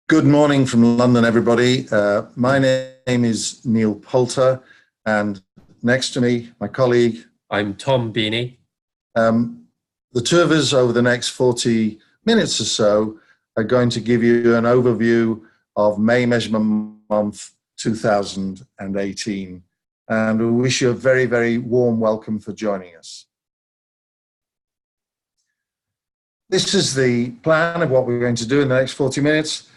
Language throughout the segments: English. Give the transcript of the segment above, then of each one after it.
Good morning from London, everybody. My name is Neil Poulter, and next to me, my colleague. I'm Tom Beaney. The two of us over the next 40 minutes or so are going to give you an overview of May Measurement Month 2018. And we wish you a very, very warm welcome for joining us. This is the plan of what we're going to do in the next 40 minutes.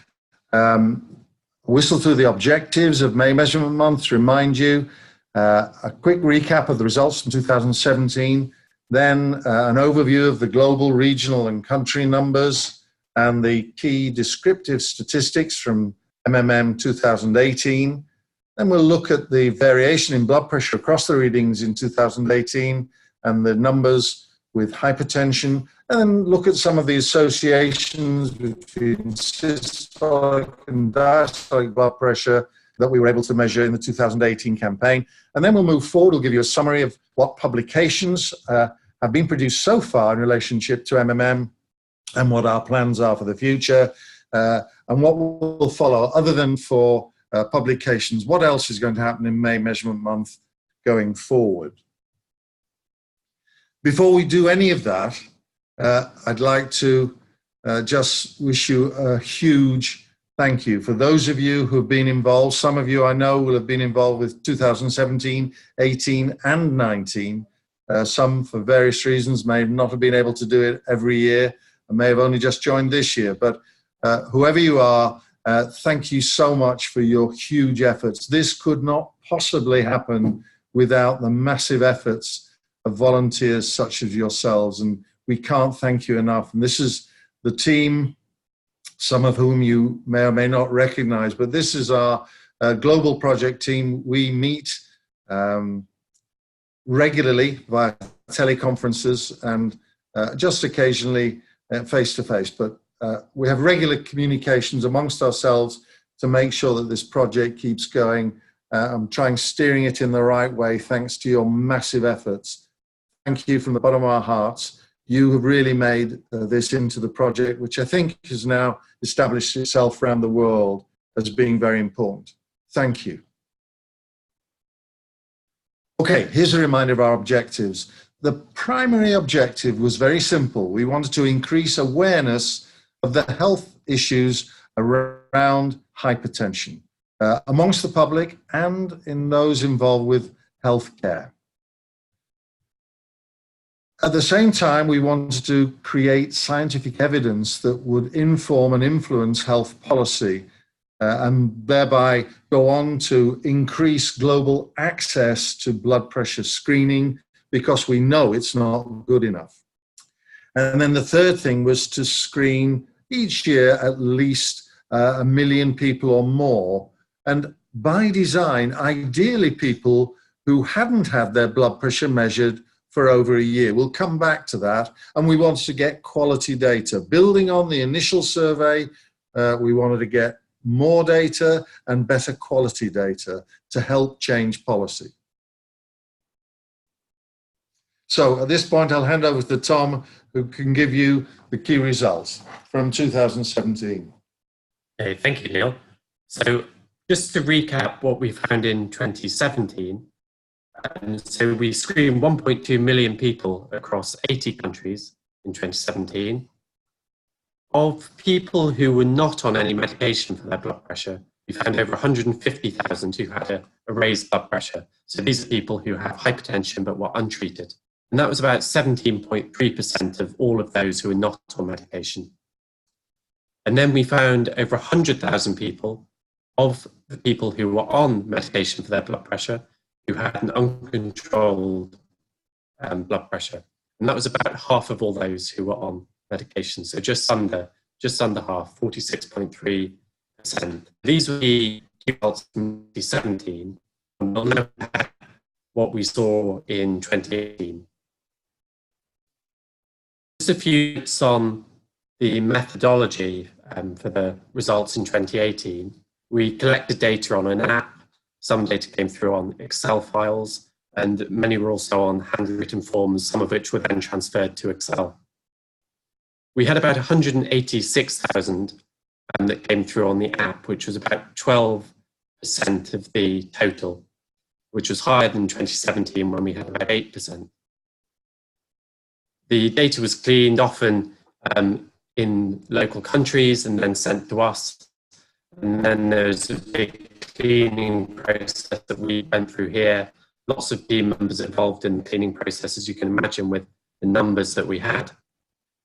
Whistle through the objectives of May Measurement Month to remind you, a quick recap of the results from 2017, then an overview of the global, regional and country numbers and the key descriptive statistics from MMM 2018. Then we'll look at the variation in blood pressure across the readings in 2018 and the numbers with hypertension, and then look at some of the associations between systolic and diastolic blood pressure that we were able to measure in the 2018 campaign. And then we'll move forward. We'll give you a summary of what publications have been produced so far in relationship to MMM and what our plans are for the future, and what will follow other than for publications. What else is going to happen in May Measurement Month going forward? Before we do any of that, I'd like to just wish you a huge thank you for those of you who have been involved. Some of you I know will have been involved with 2017, 18 and 19. Some for various reasons may not have been able to do it every year and may have only just joined this year. But whoever you are, thank you so much for your huge efforts. This could not possibly happen without the massive efforts of volunteers such as yourselves, and we can't thank you enough. And this is the team, some of whom you may or may not recognize, but this is our global project team. We meet regularly via teleconferences and just occasionally face-to-face, but we have regular communications amongst ourselves to make sure that this project keeps going. I'm steering it in the right way thanks to your massive efforts. Thank you from the bottom of our hearts. You have really made this into the project, which I think has now established itself around the world as being very important. Thank you. Okay, here's a reminder of our objectives. The primary objective was very simple. We wanted to increase awareness of the health issues around hypertension amongst the public and in those involved with healthcare. At the same time, we wanted to create scientific evidence that would inform and influence health policy and thereby go on to increase global access to blood pressure screening because we know it's not good enough. And then the third thing was to screen each year at least 1 million people or more. And by design, ideally people who hadn't had their blood pressure measured for over a year. We'll come back to that. And we wanted to get quality data. Building on the initial survey, we wanted to get more data and better quality data to help change policy. So at this point, I'll hand over to Tom, who can give you the key results from 2017. Okay, thank you, Neil. So just to recap what we found in 2017, so we screened 1.2 million people across 80 countries in 2017. Of people who were not on any medication for their blood pressure, we found over 150,000 who had a raised blood pressure. So these are people who have hypertension but were untreated. And that was about 17.3% of all of those who were not on medication. And then we found over 100,000 people of the people who were on medication for their blood pressure who had an uncontrolled blood pressure. And that was about half of all those who were on medication. So just under half, 46.3%. These were the results from 2017. And we'll now have what we saw in 2018. Just a few notes on the methodology for the results in 2018. We collected data on an app. Some data came through on Excel files, and many were also on handwritten forms, some of which were then transferred to Excel. We had about 186,000 that came through on the app, which was about 12% of the total, which was higher than 2017 when we had about 8%. The data was cleaned often in local countries and then sent to us. And then there's a big cleaning process that we went through here. Lots of team members involved in the cleaning process, as you can imagine, with the numbers that we had.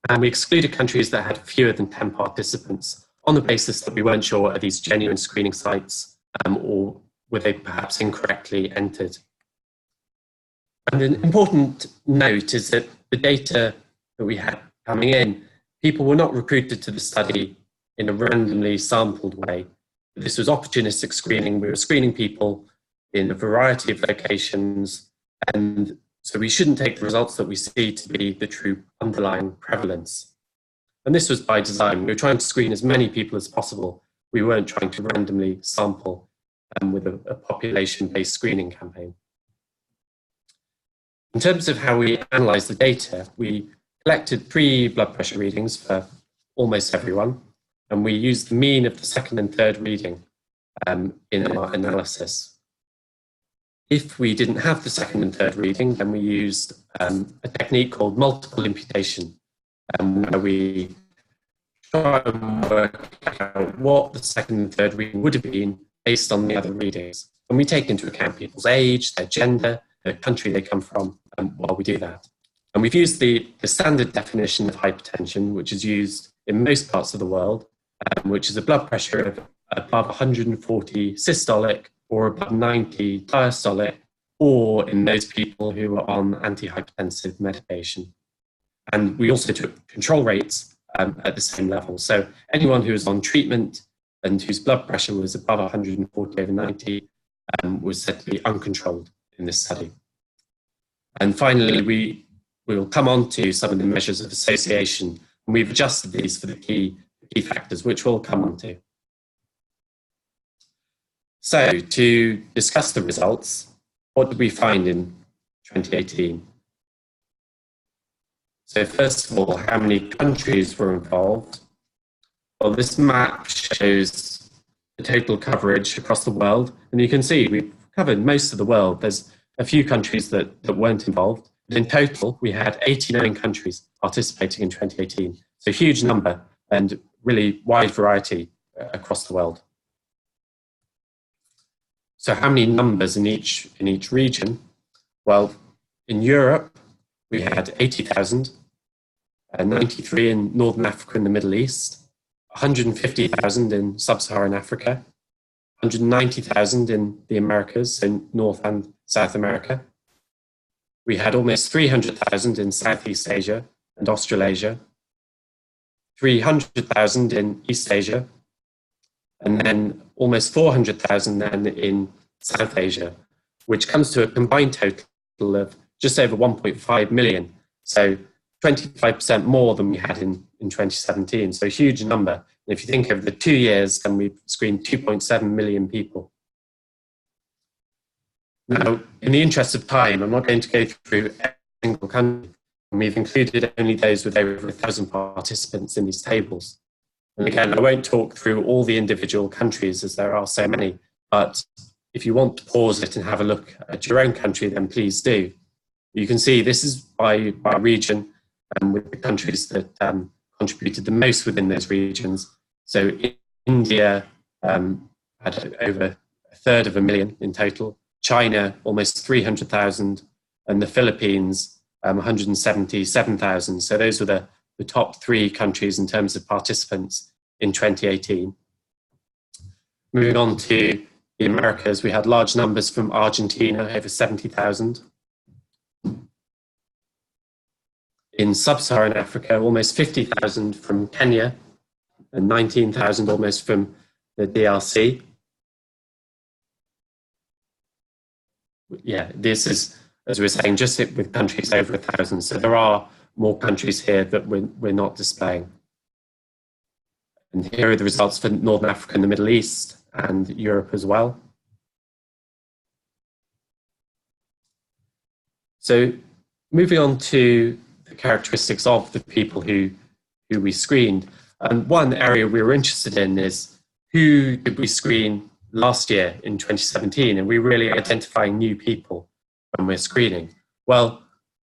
And we excluded countries that had fewer than 10 participants on the basis that we weren't sure are these genuine screening sites or were they perhaps incorrectly entered. And an important note is that the data that we had coming in, people were not recruited to the study in a randomly sampled way. This was opportunistic screening. We were screening people in a variety of locations, and so we shouldn't take the results that we see to be the true underlying prevalence. And this was by design. We were trying to screen as many people as possible. We weren't trying to randomly sample with a population-based screening campaign. In terms of how we analysed the data, we collected 3 blood pressure readings for almost everyone, and we used the mean of the second and third reading in our analysis. If we didn't have the second and third reading, then we used a technique called multiple imputation, where we try and work out what the second and third reading would have been based on the other readings. And we take into account people's age, their gender, the country they come from, while we do that. And we've used the standard definition of hypertension, which is used in most parts of the world, which is a blood pressure of above 140 systolic or above 90 diastolic, or in those people who are on antihypertensive medication. And we also took control rates at the same level. So anyone who was on treatment and whose blood pressure was above 140 over 90 was said to be uncontrolled in this study. And finally, we will come on to some of the measures of association, and we've adjusted these for the key factors, which we'll come on to. So to discuss the results, what did we find in 2018? So first of all, how many countries were involved? Well, this map shows the total coverage across the world, and you can see we've covered most of the world. There's a few countries that weren't involved. But in total, we had 89 countries participating in 2018. So a huge number and really wide variety across the world. So how many numbers in each region? Well, in Europe, we had 80,000, 93 in Northern Africa and the Middle East, 150,000 in Sub-Saharan Africa, 190,000 in the Americas, in North and South America. We had almost 300,000 in Southeast Asia and Australasia, 300,000 in East Asia, and then almost 400,000 then in South Asia, which comes to a combined total of just over 1.5 million. So 25% more than we had in 2017. So a huge number. And if you think over the 2 years, then we've screened 2.7 million people. Now, in the interest of time, I'm not going to go through every single country. We've included only those with over 1,000 participants in these tables. And again, I won't talk through all the individual countries as there are so many, but if you want to pause it and have a look at your own country, then please do. You can see this is by region and with the countries that contributed the most within those regions. So India had over 1/3 in total, China almost 300,000, and the Philippines 177,000. So those were the top 3 countries in terms of participants in 2018. Moving on to the Americas, we had large numbers from Argentina, over 70,000. In Sub-Saharan Africa, almost 50,000 from Kenya, and 19,000 almost from the DRC. Yeah, this is, as we were saying, just with countries over 1,000. So there are more countries here that we're not displaying. And here are the results for Northern Africa and the Middle East and Europe as well. So moving on to the characteristics of the people who we screened. And one area we were interested in is who did we screen last year in 2017? And we really identifying new people when we're screening. Well,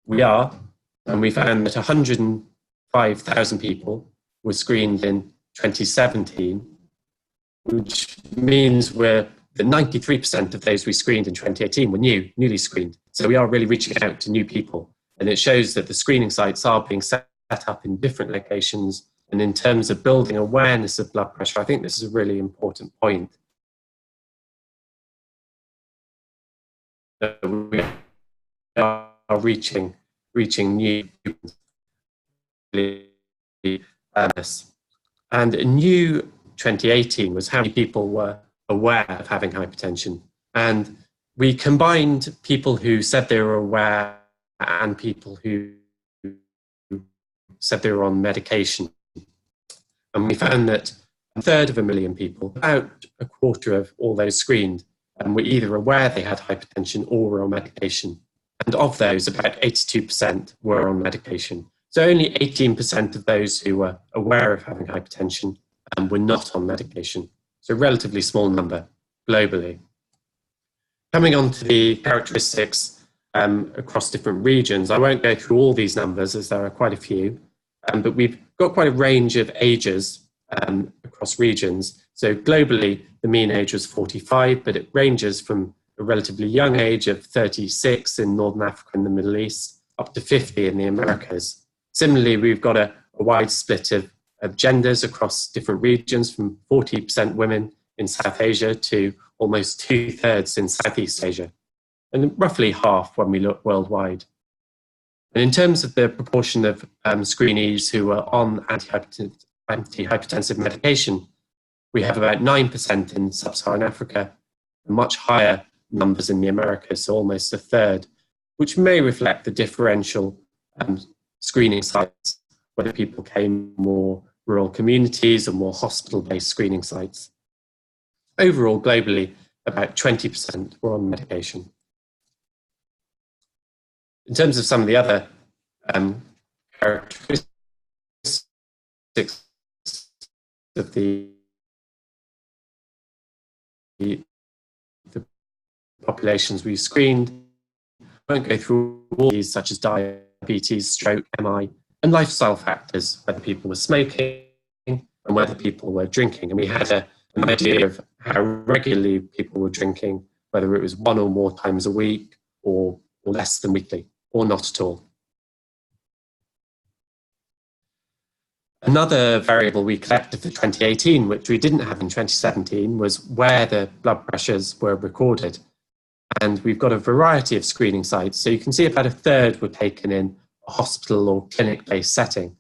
we are, and we found that 105,000 people were screened in 2017, which means that 93% of those we screened in 2018 were newly screened. So we are really reaching out to new people. And it shows that the screening sites are being set up in different locations. And in terms of building awareness of blood pressure, I think this is a really important point. We are reaching new people. And a new 2018 was how many people were aware of having hypertension. And we combined people who said they were aware and people who said they were on medication. And we found that 1/3 people, about a quarter of all those screened, were either aware they had hypertension or were on medication. And of those, about 82% were on medication. So only 18% of those who were aware of having hypertension were not on medication. So a relatively small number globally. Coming on to the characteristics across different regions, I won't go through all these numbers as there are quite a few, but we've got quite a range of ages across regions. So globally, the mean age was 45, but it ranges from a relatively young age of 36 in Northern Africa and the Middle East, up to 50 in the Americas. Similarly, we've got a wide split of genders across different regions, from 40% women in South Asia to almost 2/3 in Southeast Asia, and roughly half when we look worldwide. And in terms of the proportion of screenees who are on antihypertensive medication, we have about 9% in Sub-Saharan Africa, much higher numbers in the Americas, so almost 1/3, which may reflect the differential screening sites, whether people came more rural communities or more hospital-based screening sites. Overall, globally, about 20% were on medication. In terms of some of the other characteristics of the populations we screened, I won't go through all these, such as diabetes, stroke, MI, and lifestyle factors, whether people were smoking and whether people were drinking. And we had an idea of how regularly people were drinking, whether it was 1 or more times a week or less than weekly, or not at all. Another variable we collected for 2018, which we didn't have in 2017, was where the blood pressures were recorded. And we've got a variety of screening sites. So you can see about 1/3 were taken in a hospital or clinic-based setting,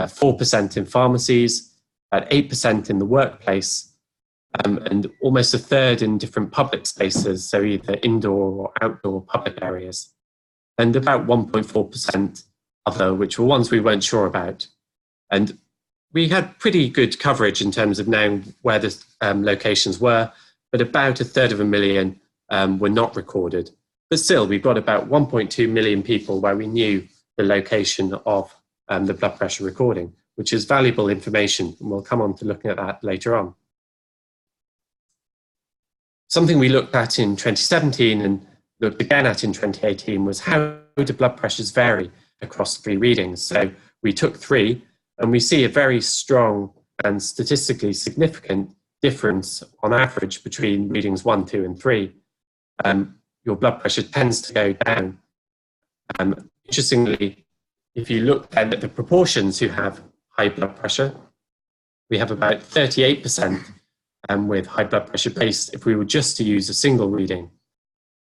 4% in pharmacies, about 8% in the workplace, and almost 1/3 in different public spaces, so either indoor or outdoor public areas, and about 1.4% other, which were ones we weren't sure about. And we had pretty good coverage in terms of knowing where the locations were, but about 1/3 were not recorded. But still, we've got about 1.2 million people where we knew the location of the blood pressure recording, which is valuable information, and we'll come on to looking at that later on. Something we looked at in 2017 and looked again at in 2018 was how do blood pressures vary across 3 readings. So we took 3, and we see a very strong and statistically significant difference on average between readings 1, 2, and 3. Your blood pressure tends to go down. Interestingly, if you look then at the proportions who have high blood pressure, we have about 38% with high blood pressure based if we were just to use a single reading.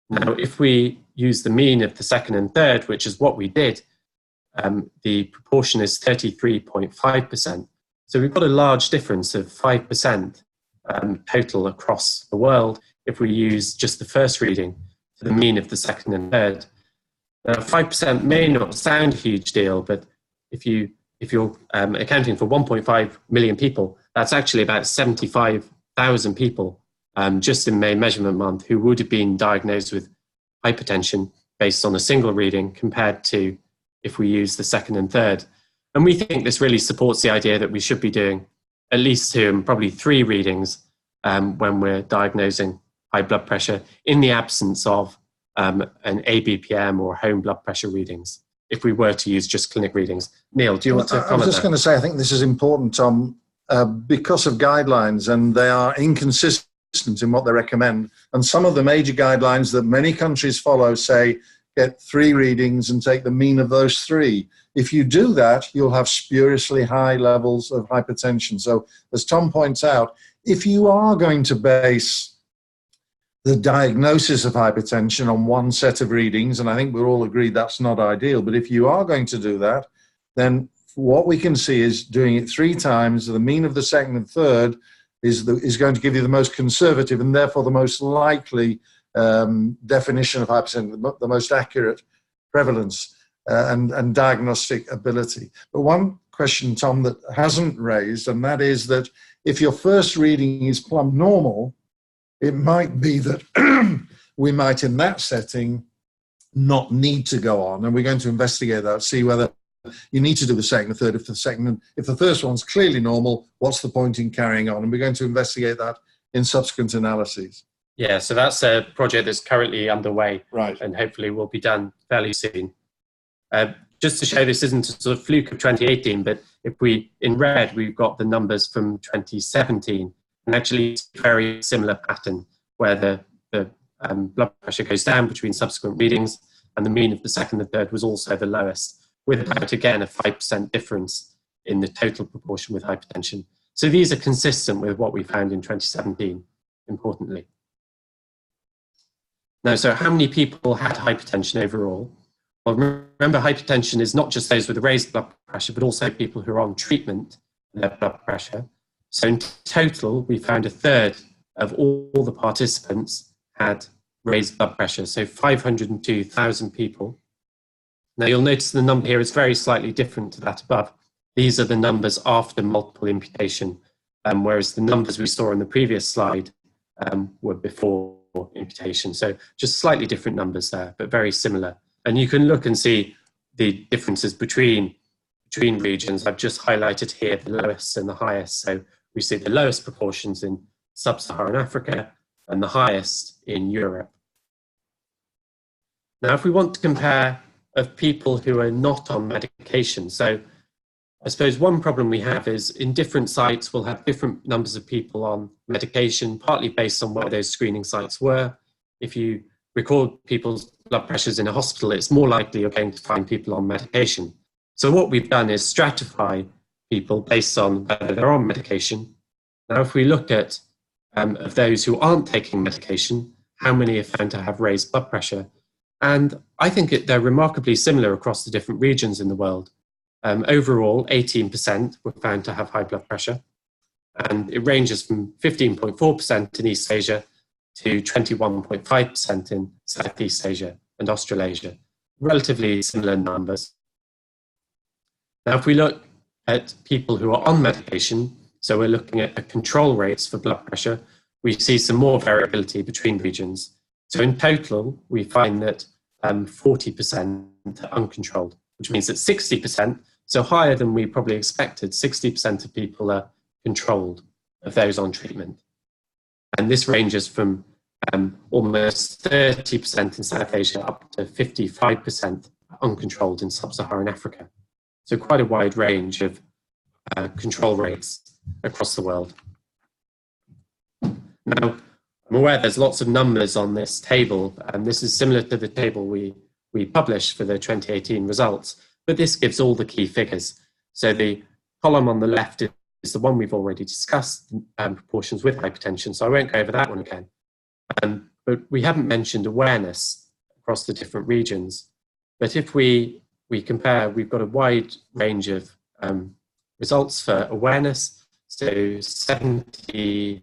Now, if we use the mean of the second and third, which is what we did, the proportion is 33.5%. So we've got a large difference of 5% total across the world if we use just the first reading to the mean of the second and third. Now, 5% may not sound a huge deal, but if you're accounting for 1.5 million people, that's actually about 75,000 people just in May measurement month who would have been diagnosed with hypertension based on a single reading compared to if we use the second and third. And we think this really supports the idea that we should be doing at least 2 and probably 3 readings when we're diagnosing high blood pressure in the absence of an ABPM or home blood pressure readings, if we were to use just clinic readings. Neil, do you want to comment? I was just going to say, I think this is important, Tom, because of guidelines, and they are inconsistent in what they recommend. And some of the major guidelines that many countries follow say, get 3 readings and take the mean of those 3. If you do that, you'll have spuriously high levels of hypertension. So as Tom points out, if you are going to base the diagnosis of hypertension on one set of readings, and I think we're all agreed that's not ideal, but if you are going to do that, then what we can see is doing it 3 times, the mean of the second and third is going to give you the most conservative and therefore the most likely definition of hypertension, the most accurate prevalence and diagnostic ability. But one question, Tom, that hasn't raised, and that is that if your first reading is plumb normal, it might be that we might, in that setting, not need to go on, and we're going to investigate that, see whether you need to do the second and third. If the first one's clearly normal, what's the point in carrying on? And we're going to investigate that in subsequent analyses. Yeah, so that's a project that's currently underway, right, and hopefully will be done fairly soon. Just to show this isn't a sort of fluke of 2018, but if we, in red, we've got the numbers from 2017, and actually it's a very similar pattern where the blood pressure goes down between subsequent readings, and the mean of the second and third was also the lowest, with about, again, a 5% difference in the total proportion with hypertension. So these are consistent with what we found in 2017, importantly. Now, so how many people had hypertension overall? Well, remember, hypertension is not just those with raised blood pressure, but also people who are on treatment for their blood pressure. So in total, we found 1/3 of all the participants had raised blood pressure, so 502,000 people. Now, you'll notice the number here is very slightly different to that above. These are the numbers after multiple imputation, whereas the numbers we saw in the previous slide were before imputation. So just slightly different numbers there, but very similar. And you can look and see the differences between regions. I've just highlighted here the lowest and the highest. So we see the lowest proportions in sub-Saharan Africa and the highest in Europe. Now, if we want to compare of people who are not on medication, so I suppose one problem we have is in different sites we'll have different numbers of people on medication, partly based on where those screening sites were. If you record people's blood pressures in a hospital, it's more likely you're going to find people on medication. So what we've done is stratify people based on whether they're on medication. Now, if we look at of those who aren't taking medication, how many are found to have raised blood pressure? And I think they're remarkably similar across the different regions in the world. Overall, 18% were found to have high blood pressure, and it ranges from 15.4% in East Asia to 21.5% in Southeast Asia and Australasia. Relatively similar numbers. Now, if we look at people who are on medication, so we're looking at the control rates for blood pressure, we see some more variability between regions. So in total, we find that 40% are uncontrolled, which means that 60%, so higher than we probably expected, 60% of people are controlled of those on treatment. And this ranges from almost 30% in South Asia up to 55% uncontrolled in sub-Saharan Africa. So quite a wide range of control rates across the world. Now, I'm aware there's lots of numbers on this table, and this is similar to the table we published for the 2018 results, but this gives all the key figures. So the column on the left is the one we've already discussed, proportions with hypertension, so I won't go over that one again. But we haven't mentioned awareness across the different regions. But if we compare, we've got a wide range of results for awareness. So 76%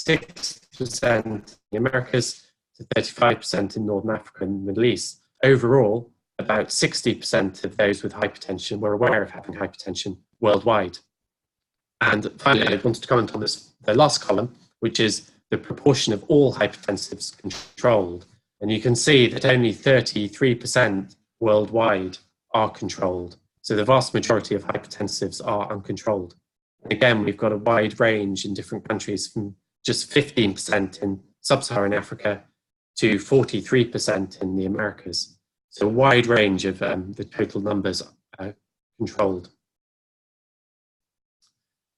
in the Americas to 35% in Northern Africa and the Middle East. Overall, about 60% of those with hypertension were aware of having hypertension worldwide. And finally, I wanted to comment on this, the last column, which is the proportion of all hypertensives controlled. And you can see that only 33% worldwide are controlled. So the vast majority of hypertensives are uncontrolled. And again, we've got a wide range in different countries, from just 15% in sub-Saharan Africa to 43% in the Americas. So a wide range of the total numbers controlled.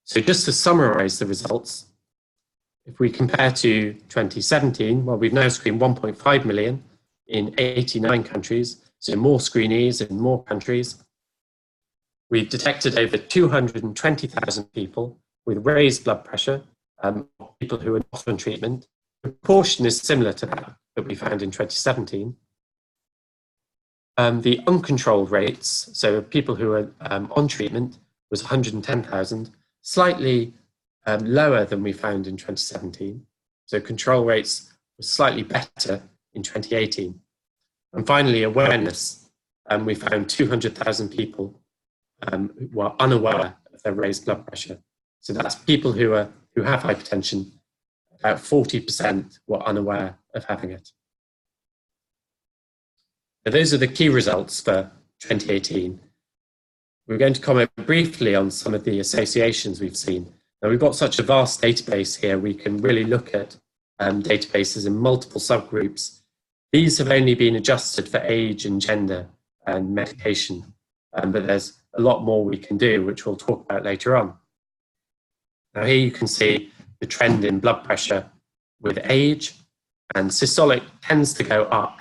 So just to summarize the results, if we compare to 2017, well, we've now screened 1.5 million in 89 countries, so more screenees in more countries. We've detected over 220,000 people with raised blood pressure, people who are not on treatment. The proportion is similar to that we found in 2017. The uncontrolled rates, so people who are on treatment, was 110,000, slightly lower than we found in 2017. So control rates were slightly better in 2018. And finally, awareness. We found 200,000 people who were unaware of their raised blood pressure. So that's people who have hypertension. About 40% were unaware of having it. Now, those are the key results for 2018. We're going to comment briefly on some of the associations we've seen. Now, we've got such a vast database here, we can really look at databases in multiple subgroups. These have only been adjusted for age and gender and medication, but there's a lot more we can do, which we'll talk about later on. Now, here you can see the trend in blood pressure with age, and systolic tends to go up.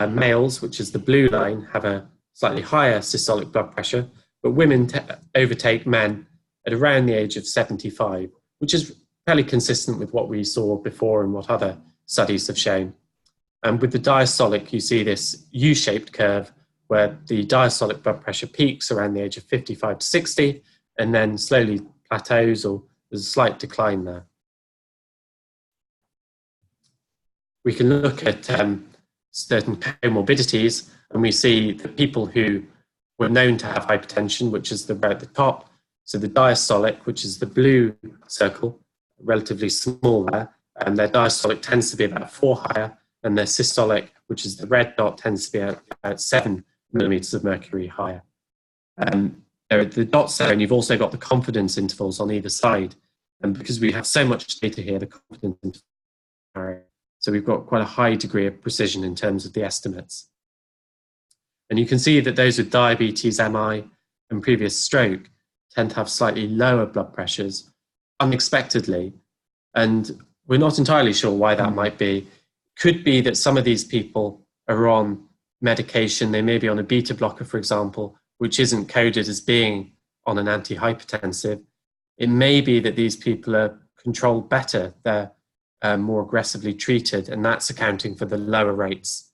Males, which is the blue line, have a slightly higher systolic blood pressure, but women overtake men at around the age of 75, which is fairly consistent with what we saw before and what other studies have shown. And with the diastolic, you see this U-shaped curve where the diastolic blood pressure peaks around the age of 55 to 60 and then slowly plateaus, or there's a slight decline there. We can look at certain comorbidities, and we see the people who were known to have hypertension, which is the red at the top. So the diastolic, which is the blue circle, relatively small there, and their diastolic tends to be about 4 higher, and their systolic, which is the red dot, tends to be about 7 millimeters of mercury higher. The dots there, and you've also got the confidence intervals on either side. And because we have so much data here, the confidence intervals are, so we've got quite a high degree of precision in terms of the estimates. And you can see that those with diabetes, MI, and previous stroke tend to have slightly lower blood pressures unexpectedly. And we're not entirely sure why that might be. Could be that some of these people are on medication. They may be on a beta blocker, for example, which isn't coded as being on an antihypertensive. It may be that these people are controlled better. They're more aggressively treated, and that's accounting for the lower rates.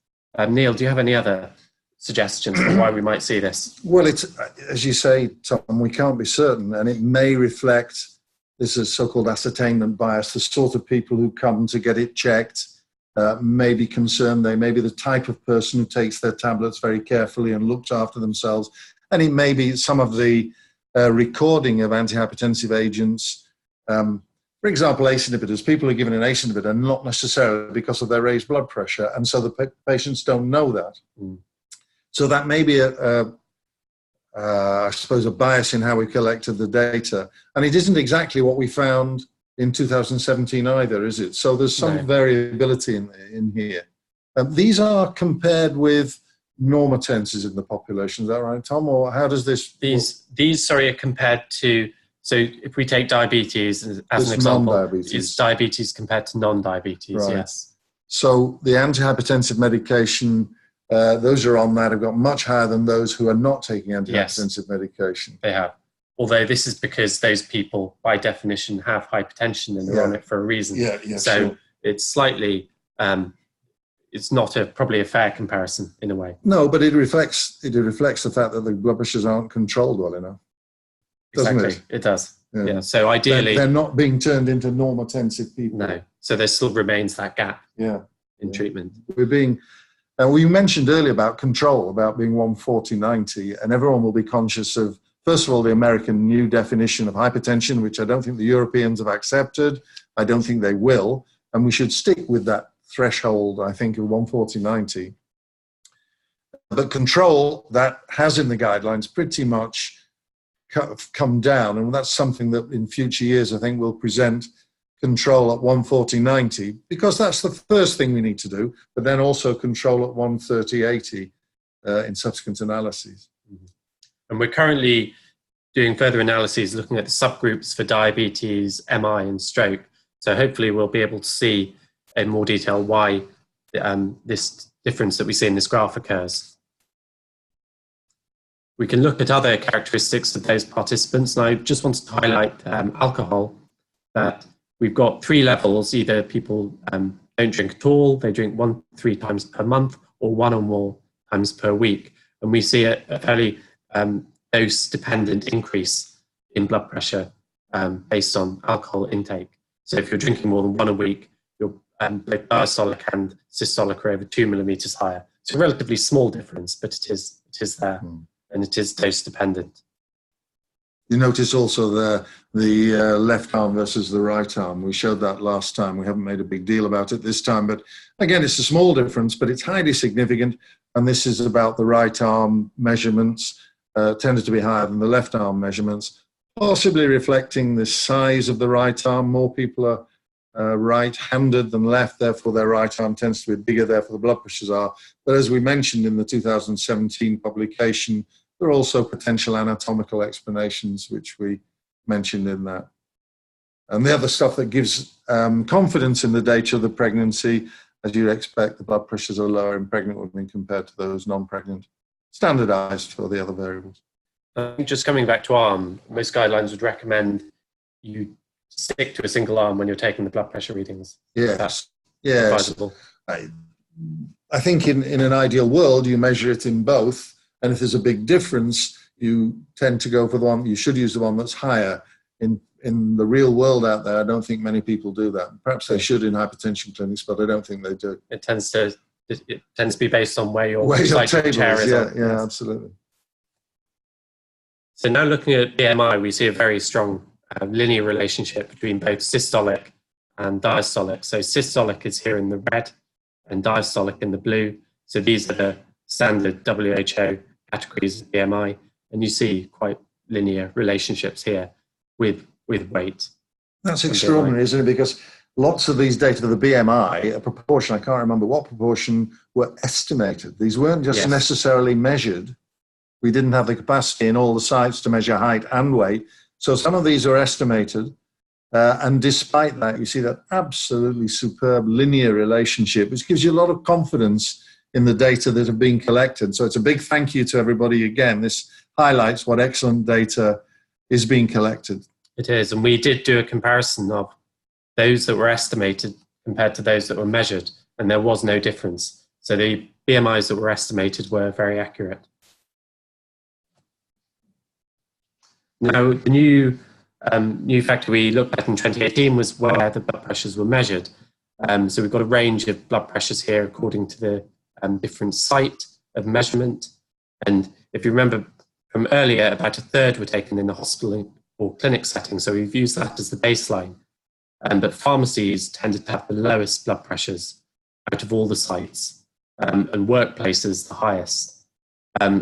Neil, do you have any other suggestions for why we might see this? Well, it's, as you say, Tom, we can't be certain, and it may reflect this is so-called ascertainment bias. The sort of people who come to get it checked may be concerned. They may be the type of person who takes their tablets very carefully and looks after themselves. And it may be some of the recording of antihypertensive agents. For example, ACE inhibitors. People are given an ACE inhibitor not necessarily because of their raised blood pressure, and so the patients don't know that. So that may be I suppose, a bias in how we collected the data. And it isn't exactly what we found in 2017 either, is it? So there's some variability in here. These are compared with normotenses in the population, is that right, Tom? Or how does this... These are compared to... So if we take diabetes as an example, it's diabetes compared to non-diabetes, right. Yes. So the antihypertensive medication... those are on that have got much higher than those who are not taking antihypertensive medication. They have. Although this is because those people, by definition, have hypertension and they're on it for a reason. So it's slightly, it's not probably a fair comparison in a way. No, but it reflects the fact that the blood pressures aren't controlled well enough. Doesn't exactly, it? It does. Yeah. So ideally, they're not being turned into normotensive people. No. So there still remains that gap. In treatment. We mentioned earlier about control, about being 140/90, and everyone will be conscious of, first of all, the American new definition of hypertension, which I don't think the Europeans have accepted. I don't think they will. And we should stick with that threshold, I think, of 140/90. But control, that has in the guidelines pretty much come down, and that's something that in future years I think we'll present control at 140/90, because that's the first thing we need to do, but then also control at 130/80 in subsequent analyses. And we're currently doing further analyses looking at the subgroups for diabetes, MI and stroke. So hopefully we'll be able to see in more detail why this difference that we see in this graph occurs. We can look at other characteristics of those participants, and I just wanted to highlight alcohol, that we've got 3 levels. Either people don't drink at all, they drink 1-3 times per month, or 1 or more times per week. And we see a fairly dose-dependent increase in blood pressure based on alcohol intake. So if you're drinking more than 1 a week, your both diastolic and systolic are over 2 millimeters higher. It's a relatively small difference, but it is there, and it is dose-dependent. You notice also the left arm versus the right arm. We showed that last time. We haven't made a big deal about it this time. But again, it's a small difference, but it's highly significant. And this is about the right arm measurements tended to be higher than the left arm measurements, possibly reflecting the size of the right arm. More people are right-handed than left, therefore their right arm tends to be bigger, therefore the blood pressures are. But as we mentioned in the 2017 publication, there are also potential anatomical explanations, which we mentioned in that. And the other stuff that gives confidence in the data of the pregnancy, as you'd expect, the blood pressures are lower in pregnant women compared to those non-pregnant, standardized for the other variables. I think just coming back to arm, most guidelines would recommend you stick to a single arm when you're taking the blood pressure readings. Yes, yes. I think in an ideal world, you measure it in both. And if there's a big difference, you tend to go for the one, you should use the one that's higher. In the real world out there, I don't think many people do that. Perhaps they should in hypertension clinics, but I don't think they do. It tends to be based on where your table chair is. Yeah, absolutely. So now looking at BMI, we see a very strong linear relationship between both systolic and diastolic. So systolic is here in the red and diastolic in the blue. So these are the standard WHO categories of BMI, and you see quite linear relationships here with weight. That's extraordinary, isn't it? Because lots of these data for the BMI, a proportion, I can't remember what proportion, were estimated. These weren't just necessarily measured. We didn't have the capacity in all the sites to measure height and weight. So some of these are estimated. And despite that, you see that absolutely superb linear relationship, which gives you a lot of confidence in the data that have been collected. So it's a big thank you to everybody again. This highlights what excellent data is being collected. It is, and we did do a comparison of those that were estimated compared to those that were measured, and there was no difference. So the BMIs that were estimated were very accurate. Now, the new factor we looked at in 2018 was where the blood pressures were measured. So we've got a range of blood pressures here according to the different site of measurement. And if you remember from earlier, about a third were taken in the hospital or clinic setting. So we've used that as the baseline. But pharmacies tended to have the lowest blood pressures out of all the sites, and workplaces the highest.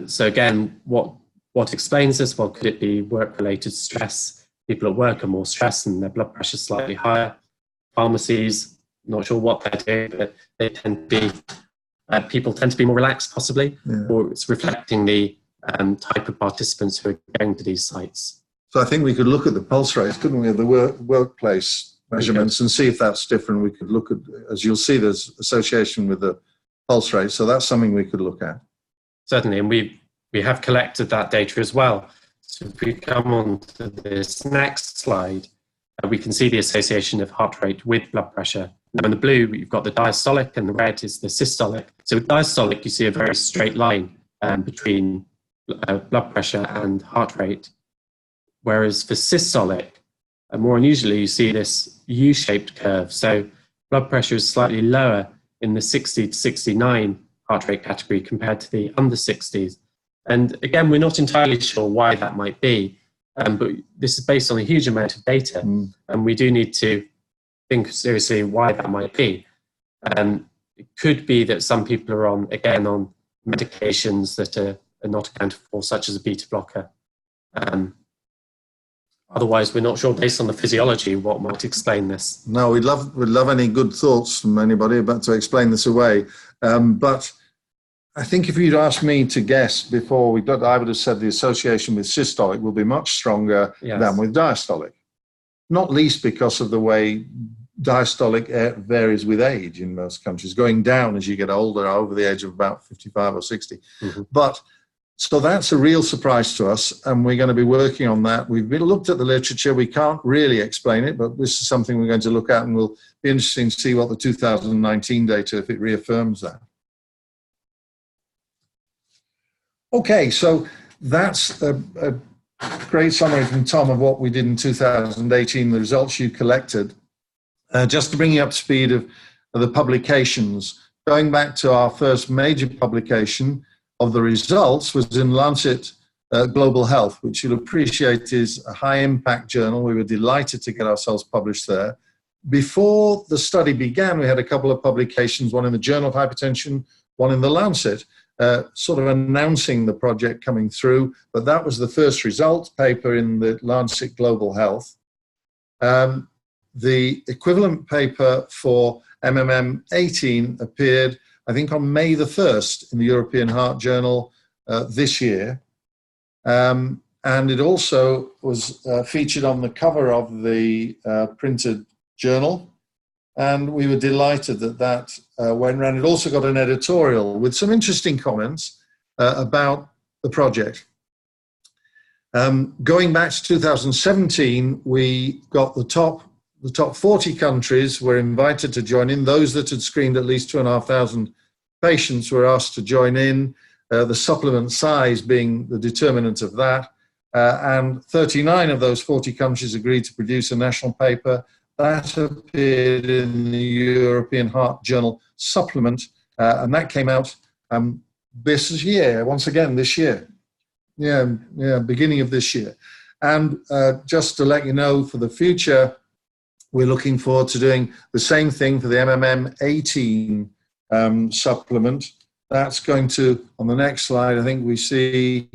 So again, what explains this? Well, could it be work-related stress? People at work are more stressed and their blood pressure is slightly higher. Pharmacies, not sure what they're doing, but they tend to be people tend to be more relaxed, possibly, or it's reflecting the type of participants who are going to these sites. So I think we could look at the pulse rates, couldn't we, of the workplace measurements and see if that's different. We could look at, as you'll see, there's association with the pulse rate. So that's something we could look at. Certainly, and we have collected that data as well. So if we come on to this next slide, we can see the association of heart rate with blood pressure. Now in the blue, you've got the diastolic, and the red is the systolic. So with diastolic, you see a very straight line between blood pressure and heart rate. Whereas for systolic, more unusually, you see this U-shaped curve. So blood pressure is slightly lower in the 60 to 69 heart rate category compared to the under 60s. And again, we're not entirely sure why that might be, but this is based on a huge amount of data, and we do need to think seriously why that might be. It could be that some people are on medications that are not accounted for, such as a beta blocker. Otherwise, we're not sure, based on the physiology, what might explain this. No, we'd love any good thoughts from anybody about to explain this away. But I think if you'd asked me to guess before we got, I would have said the association with systolic will be much stronger than with diastolic. Not least because of the way diastolic varies with age in most countries, going down as you get older, over the age of about 55 or 60. Mm-hmm. But so that's a real surprise to us, and we're going to be working on that. We've looked at the literature. We can't really explain it, but this is something we're going to look at, and will be interesting to see what the 2019 data, if it reaffirms that. Okay, so that's a great summary from Tom of what we did in 2018, the results you collected. Just to bring you up to speed of the publications, going back to our first major publication of the results was in Lancet Global Health, which you'll appreciate is a high impact journal. We were delighted to get ourselves published there. Before the study began, we had a couple of publications, one in the Journal of Hypertension, one in the Lancet, sort of announcing the project coming through, but that was the first result paper in the Lancet Global Health. The equivalent paper for MMM18 appeared, I think, on May the 1st in the European Heart Journal this year. And it also was featured on the cover of the printed journal. And we were delighted that that went around. It also got an editorial with some interesting comments about the project. Going back to 2017, we got the top 40 countries were invited to join in. Those that had screened at least 2,500 patients were asked to join in, the supplement size being the determinant of that. And 39 of those 40 countries agreed to produce a national paper. That appeared in the European Heart Journal supplement, and that came out this year, once again this year. Yeah, beginning of this year. And just to let you know, for the future, we're looking forward to doing the same thing for the MMM18 supplement. That's going to, on the next slide, I think we see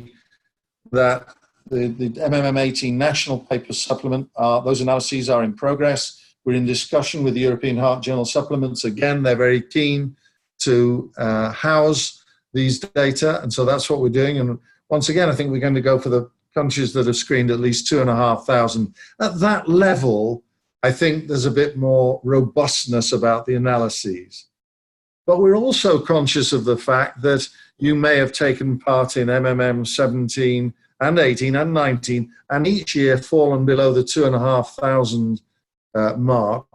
that the MMM18 national paper supplement, those analyses are in progress. We're in discussion with the European Heart Journal supplements. Again, they're very keen to house these data, and so that's what we're doing. And once again, I think we're going to go for the countries that have screened at least 2,500. At that level, I think there's a bit more robustness about the analyses. But we're also conscious of the fact that you may have taken part in MMM 17 and 18 and 19, and each year fallen below the 2,500 mark.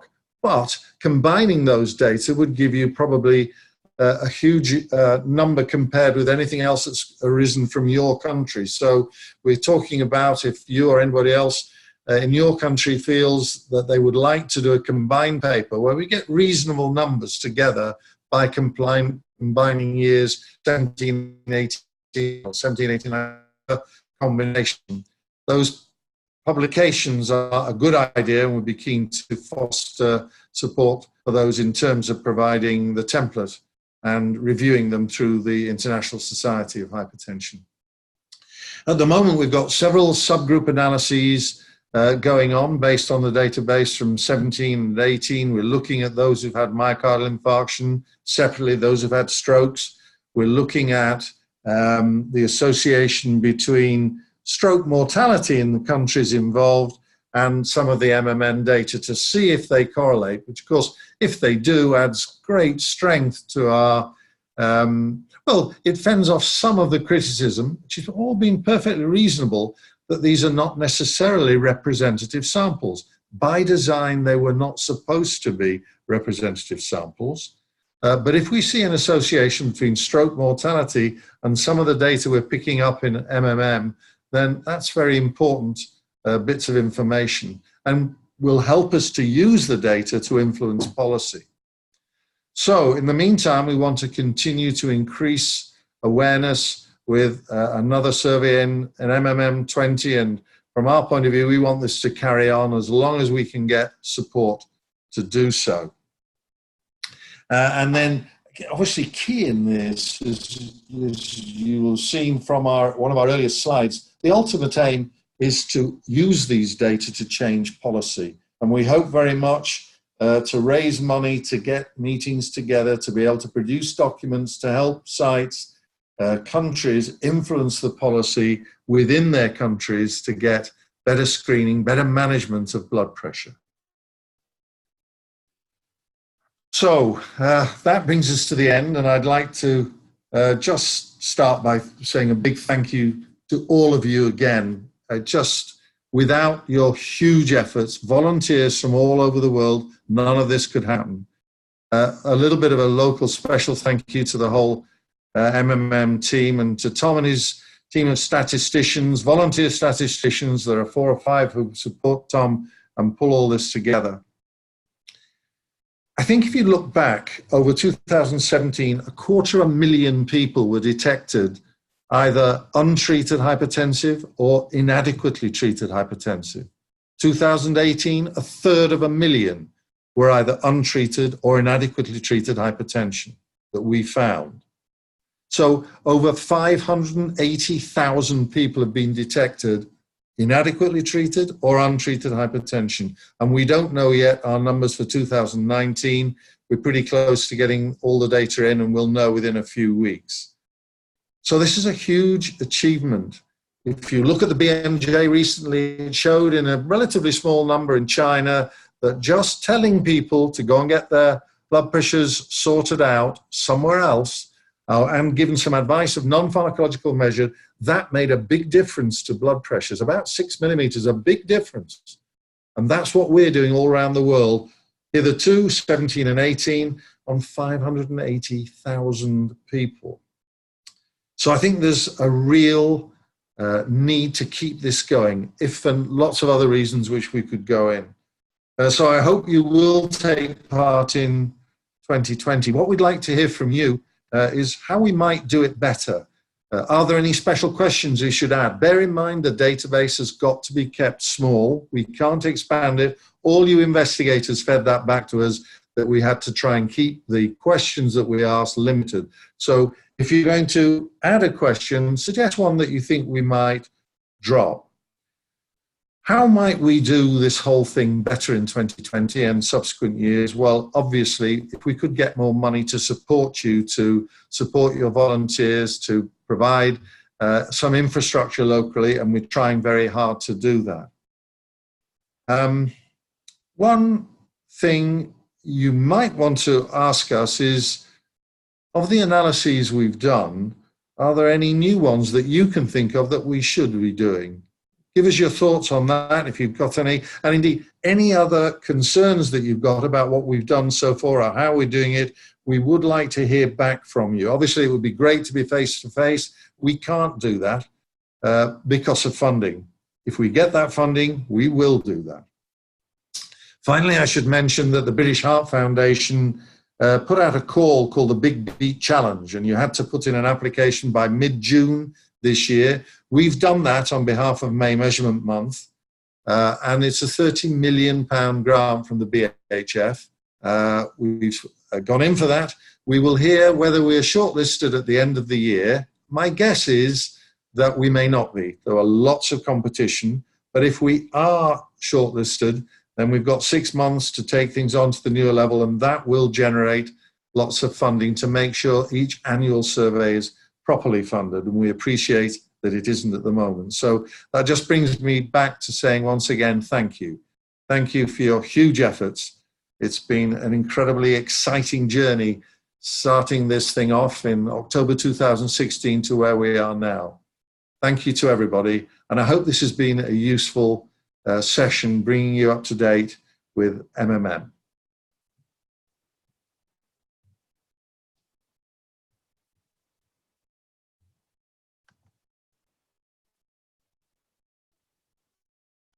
But combining those data would give you probably a huge number compared with anything else that's arisen from your country. So we're talking about, if you or anybody else in your country feels that they would like to do a combined paper where we get reasonable numbers together by combining years 17, 18, or 17, 18 combination. Those publications are a good idea, and we'd be keen to foster support for those in terms of providing the template and reviewing them through the International Society of Hypertension. At the moment, we've got several subgroup analyses going on based on the database from 17 and 18. We're looking at those who've had myocardial infarction, separately those who've had strokes. We're looking at the association between stroke mortality in the countries involved and some of the MMN data to see if they correlate, which of course, if they do, adds great strength to our, well, it fends off some of the criticism, which has all been perfectly reasonable, that these are not necessarily representative samples. By design, they were not supposed to be representative samples. But if we see an association between stroke mortality and some of the data we're picking up in MMM, then that's very important bits of information and will help us to use the data to influence policy. So in the meantime, we want to continue to increase awareness with another survey in MMM20, and from our point of view, we want this to carry on as long as we can get support to do so. And then obviously key in this, as you will have seen from one of our earliest slides, the ultimate aim is to use these data to change policy. And we hope very much to raise money, to get meetings together, to be able to produce documents to help sites, countries influence the policy within their countries to get better screening, better management of blood pressure. So that brings us to the end, and I'd like to just start by saying a big thank you to all of you again. Just without your huge efforts, volunteers from all over the world, none of this could happen. A little bit of a local special thank you to the whole MMM team, and to Tom and his team of statisticians, volunteer statisticians. There are 4 or 5 who support Tom and pull all this together. I think if you look back over 2017, 250,000 people were detected either untreated hypertensive or inadequately treated hypertensive. 2018, 1/3 were either untreated or inadequately treated hypertension that we found. So over 580,000 people have been detected inadequately treated or untreated hypertension. And we don't know yet our numbers for 2019. We're pretty close to getting all the data in, and we'll know within a few weeks. So this is a huge achievement. If you look at the BMJ recently, it showed in a relatively small number in China that just telling people to go and get their blood pressures sorted out somewhere else and given some advice of non-pharmacological measure, that made a big difference to blood pressures, about 6 millimeters, a big difference. And that's what we're doing all around the world. Hitherto, 17 and 18 on 580,000 people. So I think there's a real need to keep this going, if for lots of other reasons which we could go in. So I hope you will take part in 2020. What we'd like to hear from you is how we might do it better. Are there any special questions we should add? Bear in mind the database has got to be kept small. We can't expand it. All you investigators fed that back to us, that we had to try and keep the questions that we asked limited. So if you're going to add a question, suggest one that you think we might drop. How might we do this whole thing better in 2020 and subsequent years? Well, obviously, if we could get more money to support you, to support your volunteers, to provide some infrastructure locally, and we're trying very hard to do that. One thing you might want to ask us is, of the analyses we've done, are there any new ones that you can think of that we should be doing? Give us your thoughts on that if you've got any, and indeed any other concerns that you've got about what we've done so far or how we're doing it. We would like to hear back from you. Obviously, it would be great to be face to face. We can't do that because of funding. If we get that funding, we will do that. Finally, I should mention that the British Heart Foundation put out a call called the Big Beat Challenge, and you had to put in an application by mid-June this year. We've done that on behalf of May Measurement Month, and it's a £30 million grant from the BHF. We've gone in for that. We will hear whether we are shortlisted at the end of the year. My guess is that we may not be. There are lots of competition, but if we are shortlisted, then we've got 6 months to take things on to the newer level, and that will generate lots of funding to make sure each annual survey is properly funded, and we appreciate that it isn't at the moment. So that just brings me back to saying once again, thank you. Thank you for your huge efforts. It's been an incredibly exciting journey, starting this thing off in October 2016 to where we are now. Thank you to everybody, and I hope this has been a useful session bringing you up to date with MMM.